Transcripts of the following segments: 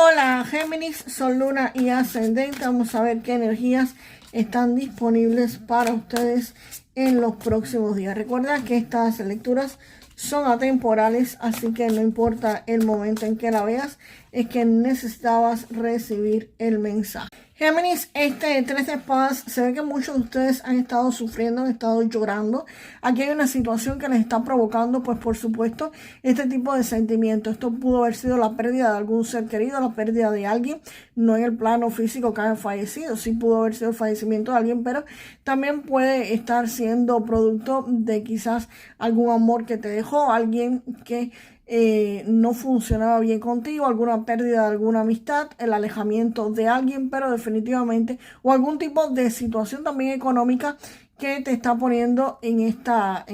Hola Géminis, Sol, Luna y Ascendente. Vamos a ver qué energías están disponibles para ustedes en los próximos días. Recuerda que estas lecturas son atemporales, así que no importa el momento en que la veas, es que necesitabas recibir el mensaje. Géminis, este 3 de espadas, se ve que muchos de ustedes han estado sufriendo, han estado llorando. Aquí hay una situación que les está provocando, pues por supuesto, este tipo de sentimientos. Esto pudo haber sido la pérdida de algún ser querido, la pérdida de alguien, no en el plano físico que haya fallecido, sí pudo haber sido el fallecimiento de alguien, pero también puede estar siendo producto de quizás algún amor que te dejó, alguien que no funcionaba bien contigo, alguna pérdida de alguna amistad, el alejamiento de alguien, pero definitivamente, o algún tipo de situación también económica que te está poniendo en esta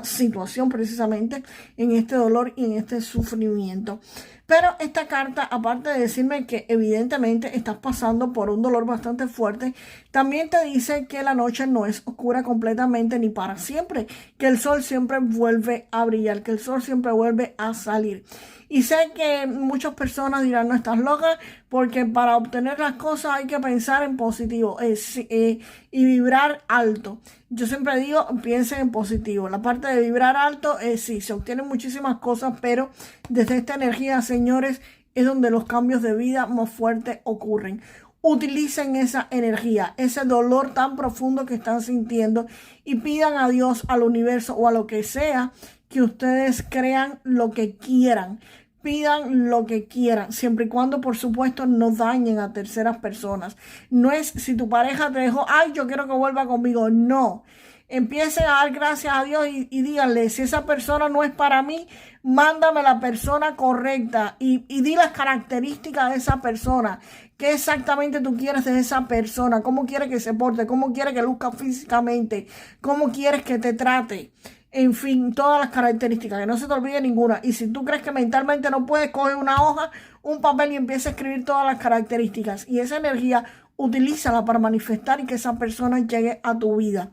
situación precisamente, en este dolor y en este sufrimiento. Pero esta carta, aparte de decirme que evidentemente estás pasando por un dolor bastante fuerte, también te dice que la noche no es oscura completamente ni para siempre, que el sol siempre vuelve a brillar, que el sol siempre vuelve a salir. Y sé que muchas personas dirán, no estás loca, porque para obtener las cosas hay que pensar en positivo y vibrar alto. Yo siempre digo, piensen en positivo. La parte de vibrar alto, sí, se obtienen muchísimas cosas, pero desde esta energía, señores, es donde los cambios de vida más fuertes ocurren. Utilicen esa energía, ese dolor tan profundo que están sintiendo y pidan a Dios, al universo o a lo que sea que ustedes crean lo que quieran. Pidan lo que quieran, siempre y cuando, por supuesto, no dañen a terceras personas. No es si tu pareja te dejó, ay, yo quiero que vuelva conmigo. No. Empiecen a dar gracias a Dios y díganle, si esa persona no es para mí, mándame la persona correcta y di las características de esa persona. ¿Qué exactamente tú quieres de esa persona? ¿Cómo quieres que se porte? ¿Cómo quieres que luzca físicamente? ¿Cómo quieres que te trate? En fin, todas las características, que no se te olvide ninguna. Y si tú crees que mentalmente no puedes, coge una hoja, un papel y empieza a escribir todas las características. Y esa energía, utilízala para manifestar y que esa persona llegue a tu vida.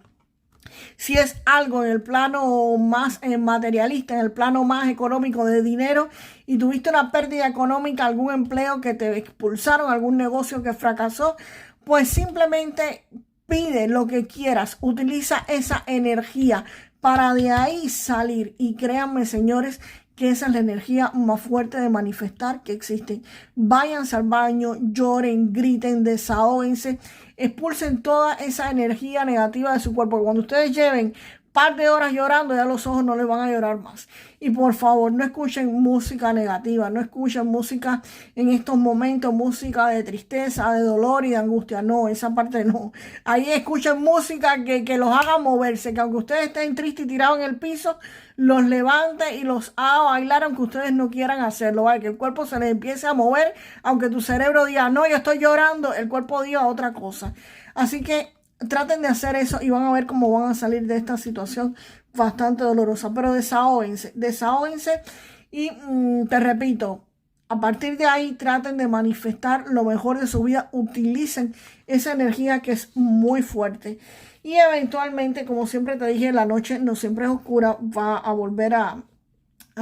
Si es algo en el plano más materialista, en el plano más económico de dinero, y tuviste una pérdida económica, algún empleo que te expulsaron, algún negocio que fracasó, pues simplemente pide lo que quieras, utiliza esa energía para de ahí salir. Y créanme, señores, que esa es la energía más fuerte de manifestar que existe. Váyanse al baño, lloren, griten, desahóguense, expulsen toda esa energía negativa de su cuerpo. Cuando ustedes lleven par de horas llorando, ya los ojos no les van a llorar más. Y por favor, no escuchen música negativa, no escuchen música en estos momentos, música de tristeza, de dolor y de angustia. No, esa parte no. Ahí escuchen música que los haga moverse, que aunque ustedes estén tristes y tirados en el piso, los levante y los haga bailar aunque ustedes no quieran hacerlo, ¿vale? Que el cuerpo se les empiece a mover, aunque tu cerebro diga, no, yo estoy llorando, el cuerpo diga otra cosa. Así que traten de hacer eso y van a ver cómo van a salir de esta situación bastante dolorosa. Pero desahóguense y te repito, a partir de ahí traten de manifestar lo mejor de su vida. Utilicen esa energía que es muy fuerte. Y eventualmente, como siempre te dije, la noche no siempre es oscura, va a volver a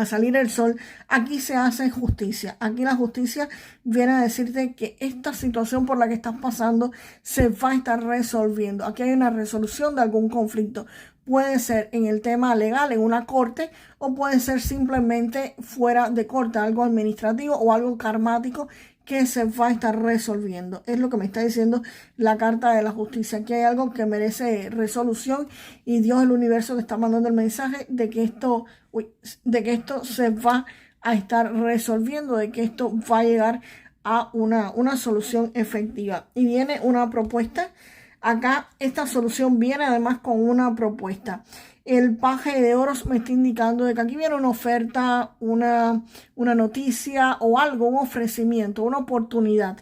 salir el sol. Aquí se hace justicia. Aquí la justicia viene a decirte que esta situación por la que estás pasando se va a estar resolviendo. Aquí hay una resolución de algún conflicto. Puede ser en el tema legal, en una corte, o puede ser simplemente fuera de corte, algo administrativo o algo karmático que se va a estar resolviendo. Es lo que me está diciendo la carta de la justicia. Aquí hay algo que merece resolución y Dios, el universo, te está mandando el mensaje de que esto se va a estar resolviendo, de que esto va a llegar a una solución efectiva. Y viene una propuesta. Acá esta solución viene además con una propuesta. El paje de oros me está indicando de que aquí viene una oferta, una noticia o algo, un ofrecimiento, una oportunidad.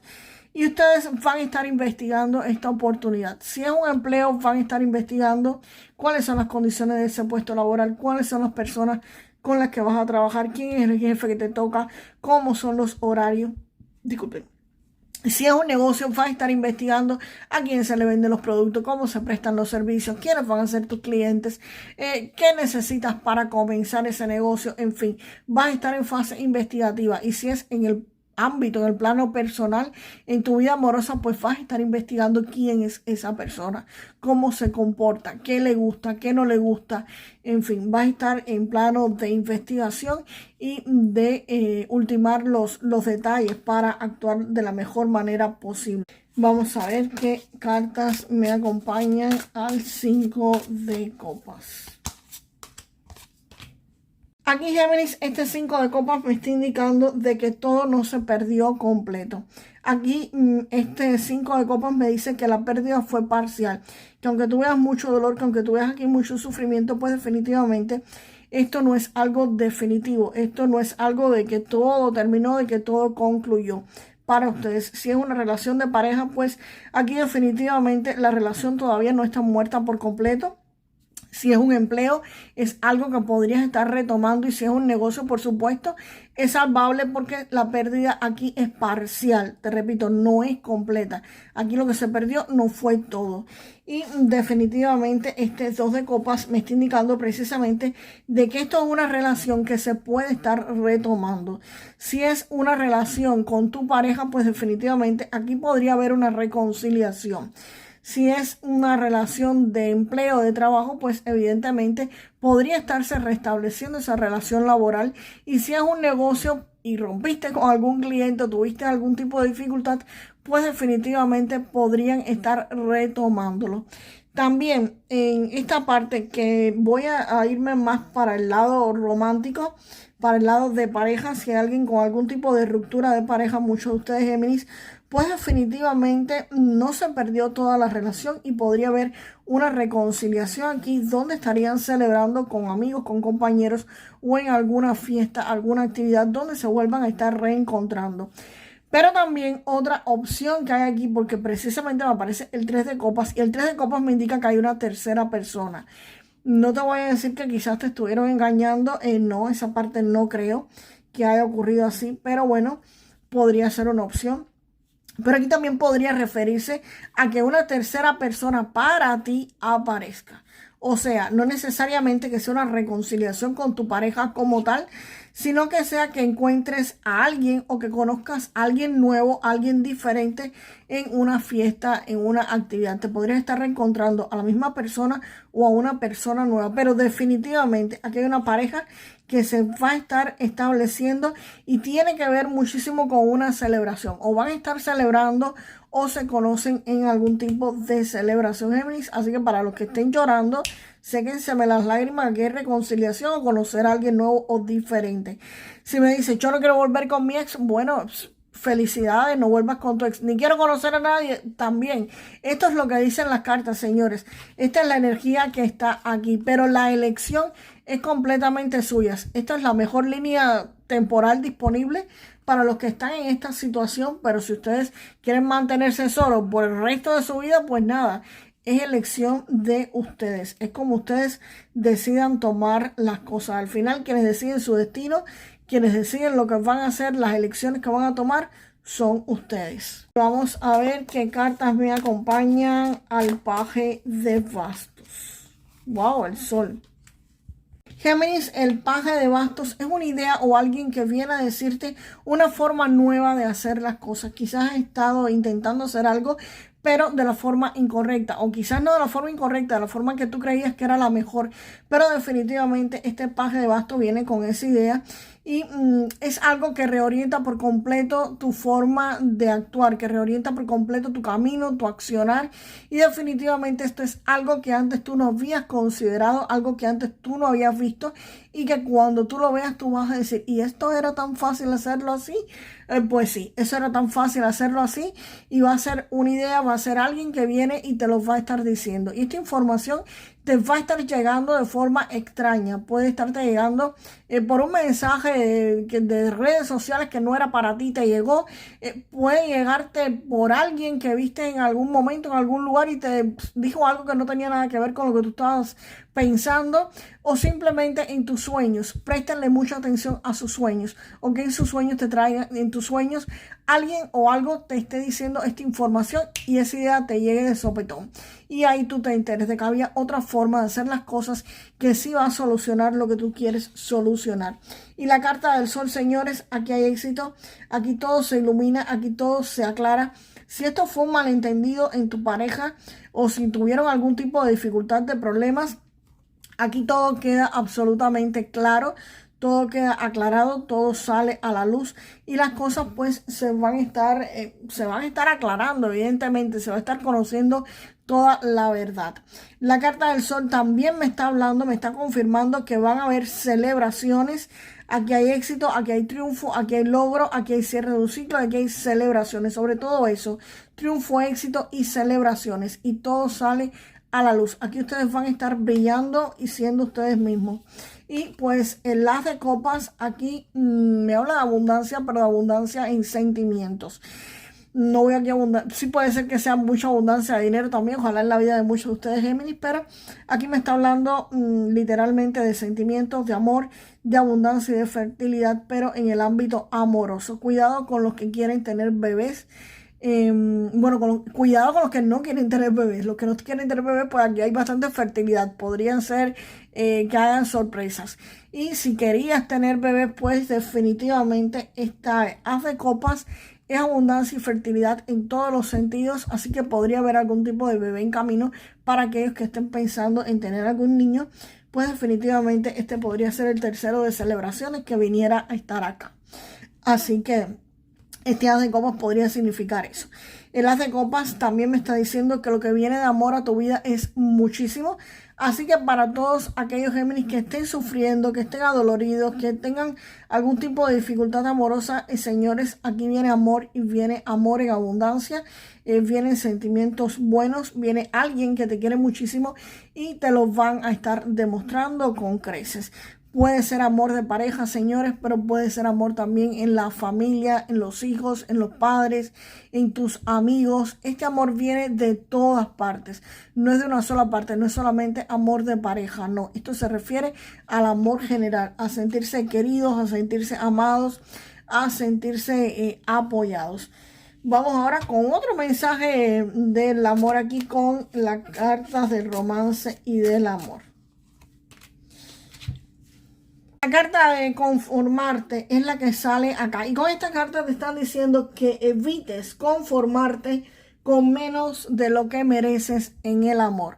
Y ustedes van a estar investigando esta oportunidad. Si es un empleo, van a estar investigando cuáles son las condiciones de ese puesto laboral, cuáles son las personas con las que vas a trabajar, quién es el jefe que te toca, cómo son los horarios. Disculpen. Si es un negocio, vas a estar investigando a quién se le venden los productos, cómo se prestan los servicios, quiénes van a ser tus clientes, qué necesitas para comenzar ese negocio, en fin, vas a estar en fase investigativa. Y si es en el ámbito, en el plano personal, en tu vida amorosa, pues vas a estar investigando quién es esa persona, cómo se comporta, qué le gusta, qué no le gusta. En fin, vas a estar en plano de investigación y de ultimar los detalles para actuar de la mejor manera posible. Vamos a ver qué cartas me acompañan al 5 de copas. Aquí, Géminis, este 5 de copas me está indicando de que todo no se perdió completo. Aquí, este 5 de copas me dice que la pérdida fue parcial. Que aunque tú veas mucho dolor, que aunque tú veas aquí mucho sufrimiento, pues definitivamente esto no es algo definitivo. Esto no es algo de que todo terminó, de que todo concluyó. Para ustedes, si es una relación de pareja, pues aquí definitivamente la relación todavía no está muerta por completo. Si es un empleo, es algo que podrías estar retomando, y si es un negocio, por supuesto, es salvable porque la pérdida aquí es parcial. Te repito, no es completa. Aquí lo que se perdió no fue todo. Y definitivamente este 2 de copas me está indicando precisamente de que esto es una relación que se puede estar retomando. Si es una relación con tu pareja, pues definitivamente aquí podría haber una reconciliación. Si es una relación de empleo, de trabajo, pues evidentemente podría estarse restableciendo esa relación laboral. Y si es un negocio y rompiste con algún cliente o tuviste algún tipo de dificultad, pues definitivamente podrían estar retomándolo. También en esta parte que voy a irme más para el lado romántico, para el lado de pareja, si hay alguien con algún tipo de ruptura de pareja, muchos de ustedes, Géminis, pues definitivamente no se perdió toda la relación y podría haber una reconciliación aquí donde estarían celebrando con amigos, con compañeros o en alguna fiesta, alguna actividad donde se vuelvan a estar reencontrando. Pero también otra opción que hay aquí, porque precisamente me aparece el 3 de copas y el 3 de copas me indica que hay una tercera persona. No te voy a decir que quizás te estuvieron engañando, no, esa parte no creo que haya ocurrido así, pero bueno, podría ser una opción. Pero aquí también podría referirse a que una tercera persona para ti aparezca. O sea, no necesariamente que sea una reconciliación con tu pareja como tal, sino que sea que encuentres a alguien o que conozcas a alguien nuevo, a alguien diferente en una fiesta, en una actividad. Te podrías estar reencontrando a la misma persona o a una persona nueva, pero definitivamente aquí hay una pareja que se va a estar estableciendo y tiene que ver muchísimo con una celebración. O van a estar celebrando o se conocen en algún tipo de celebración, Géminis. Así que para los que estén llorando, séquenseme las lágrimas, que hay reconciliación o conocer a alguien nuevo o diferente. Si me dice, yo no quiero volver con mi ex, bueno, felicidades, no vuelvas con tu ex. Ni quiero conocer a nadie, también. Esto es lo que dicen las cartas, señores. Esta es la energía que está aquí, pero la elección es completamente suya. Esta es la mejor línea temporal disponible para los que están en esta situación, pero si ustedes quieren mantenerse solos por el resto de su vida, pues nada, es elección de ustedes. Es como ustedes decidan tomar las cosas. Al final, quienes deciden su destino, quienes deciden lo que van a hacer, las elecciones que van a tomar, son ustedes. Vamos a ver qué cartas me acompañan al paje de bastos. Wow, el sol. Géminis, el paje de bastos es una idea o alguien que viene a decirte una forma nueva de hacer las cosas. Quizás has estado intentando hacer algo, pero de la forma incorrecta, o quizás no de la forma incorrecta, de la forma que tú creías que era la mejor, pero definitivamente este paje de bastos viene con esa idea y es algo que reorienta por completo tu forma de actuar, que reorienta por completo tu camino, tu accionar, y definitivamente esto es algo que antes tú no habías considerado, algo que antes tú no habías visto y que cuando tú lo veas tú vas a decir, ¿y esto era tan fácil hacerlo así? Pues sí, eso era tan fácil hacerlo así y va a ser una idea, va a ser alguien que viene y te lo va a estar diciendo. Y esta información te va a estar llegando de forma extraña. Puede estarte llegando por un mensaje de redes sociales que no era para ti, te llegó. Puede llegarte por alguien que viste en algún momento, en algún lugar y te dijo algo que no tenía nada que ver con lo que tú estabas pensando o simplemente en tus sueños. Préstenle mucha atención a sus sueños o que en sus sueños te traigan, en tus sueños alguien o algo te esté diciendo esta información y esa idea te llegue de sopetón. Y ahí tú te enteres de que había otra forma de hacer las cosas que sí va a solucionar lo que tú quieres solucionar. Y la carta del sol, señores, aquí hay éxito, aquí todo se ilumina, aquí todo se aclara. Si esto fue un malentendido en tu pareja o si tuvieron algún tipo de dificultad, de problemas, aquí todo queda absolutamente claro, todo queda aclarado, todo sale a la luz y las cosas pues se van a estar aclarando, evidentemente, se va a estar conociendo toda la verdad. La carta del sol también me está hablando, me está confirmando que van a haber celebraciones. Aquí hay éxito, aquí hay triunfo, aquí hay logro, aquí hay cierre de un ciclo, aquí hay celebraciones. Sobre todo eso, triunfo, éxito y celebraciones. Y todo sale a la luz. Aquí ustedes van a estar brillando y siendo ustedes mismos. Y pues el as de copas aquí me habla de abundancia, pero de abundancia en sentimientos. No voy aquí a abundar, sí puede ser que sea mucha abundancia de dinero también, ojalá en la vida de muchos de ustedes, Géminis, pero aquí me está hablando literalmente de sentimientos, de amor, de abundancia y de fertilidad, pero en el ámbito amoroso. Cuidado con los que quieren tener bebés. Cuidado con los que no quieren tener bebés. Los que no quieren tener bebés, pues aquí hay bastante fertilidad. Podrían ser que hagan sorpresas. Y si querías tener bebés, pues definitivamente esta as de copas es abundancia y fertilidad en todos los sentidos. Así que podría haber algún tipo de bebé en camino para aquellos que estén pensando en tener algún niño. Pues definitivamente este podría ser el tercero de celebraciones que viniera a estar acá. Así que este as de copas podría significar eso. El as de copas también me está diciendo que lo que viene de amor a tu vida es muchísimo. Así que para todos aquellos Géminis que estén sufriendo, que estén adoloridos, que tengan algún tipo de dificultad amorosa, señores, aquí viene amor y viene amor en abundancia. Vienen sentimientos buenos, viene alguien que te quiere muchísimo y te los van a estar demostrando con creces. Puede ser amor de pareja, señores, pero puede ser amor también en la familia, en los hijos, en los padres, en tus amigos. Este amor viene de todas partes. No es de una sola parte, no es solamente amor de pareja, no. Esto se refiere al amor general, a sentirse queridos, a sentirse amados, a sentirse apoyados. Vamos ahora con otro mensaje del amor aquí con las cartas del romance y del amor. La carta de conformarte es la que sale acá. Y con esta carta te están diciendo que evites conformarte con menos de lo que mereces en el amor.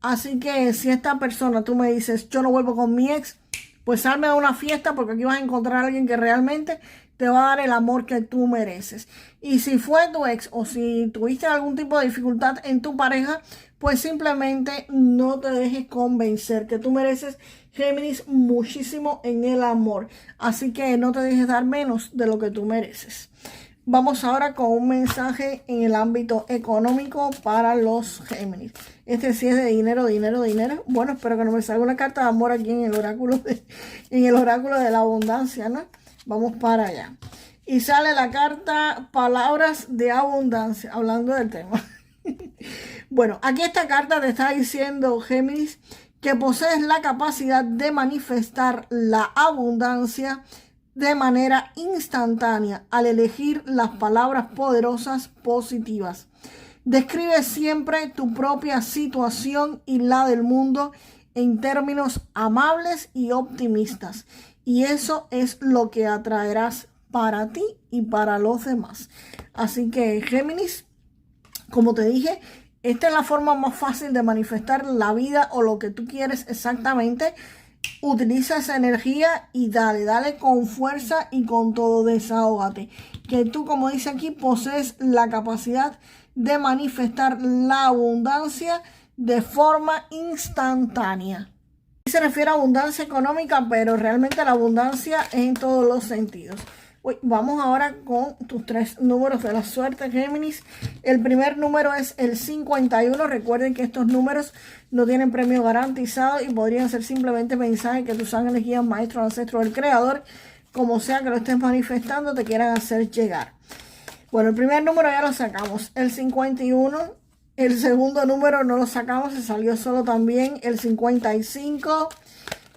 Así que si esta persona, tú me dices, yo no vuelvo con mi ex, pues salme a una fiesta porque aquí vas a encontrar a alguien que realmente te va a dar el amor que tú mereces. Y si fue tu ex o si tuviste algún tipo de dificultad en tu pareja, pues simplemente no te dejes convencer que tú mereces, Géminis, muchísimo en el amor. Así que no te dejes dar menos de lo que tú mereces. Vamos ahora con un mensaje en el ámbito económico para los Géminis. Este sí es de dinero, dinero, dinero. Bueno, espero que no me salga una carta de amor aquí en el oráculo de la abundancia, ¿no? Vamos para allá. Y sale la carta palabras de abundancia, hablando del tema. Bueno, aquí esta carta te está diciendo, Géminis, que posees la capacidad de manifestar la abundancia de manera instantánea al elegir las palabras poderosas positivas. Describe siempre tu propia situación y la del mundo en términos amables y optimistas. Y eso es lo que atraerás para ti y para los demás. Así que, Géminis, como te dije, esta es la forma más fácil de manifestar la vida o lo que tú quieres exactamente. Utiliza esa energía y dale con fuerza y con todo, desahógate. Que tú, como dice aquí, posees la capacidad de manifestar la abundancia de forma instantánea. Se refiere a abundancia económica, pero realmente la abundancia es en todos los sentidos. Vamos ahora con tus 3 números de la suerte, Géminis. El primer número es el 51. Recuerden que estos números no tienen premio garantizado y podrían ser simplemente mensajes que tus ángeles, guías, maestros, ancestros, el creador, como sea que lo estés manifestando, te quieran hacer llegar. Bueno, el primer número ya lo sacamos. El 51 El segundo número no lo sacamos, se salió solo también el 55.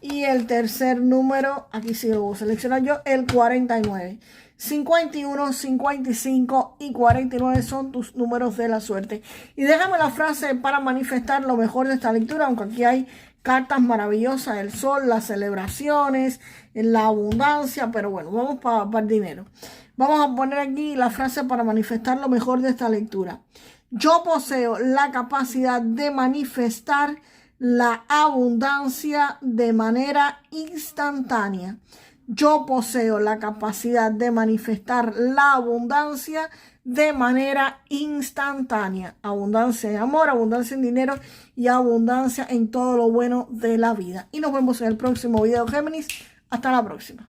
Y el tercer número, aquí sí lo voy a seleccionar yo, el 49. 51, 55 y 49 son tus números de la suerte. Y déjame la frase para manifestar lo mejor de esta lectura, aunque aquí hay cartas maravillosas, el sol, las celebraciones, la abundancia, pero bueno, vamos para el dinero. Vamos a poner aquí la frase para manifestar lo mejor de esta lectura. Yo poseo la capacidad de manifestar la abundancia de manera instantánea. Yo poseo la capacidad de manifestar la abundancia de manera instantánea. Abundancia en amor, abundancia en dinero y abundancia en todo lo bueno de la vida. Y nos vemos en el próximo video, Géminis. Hasta la próxima.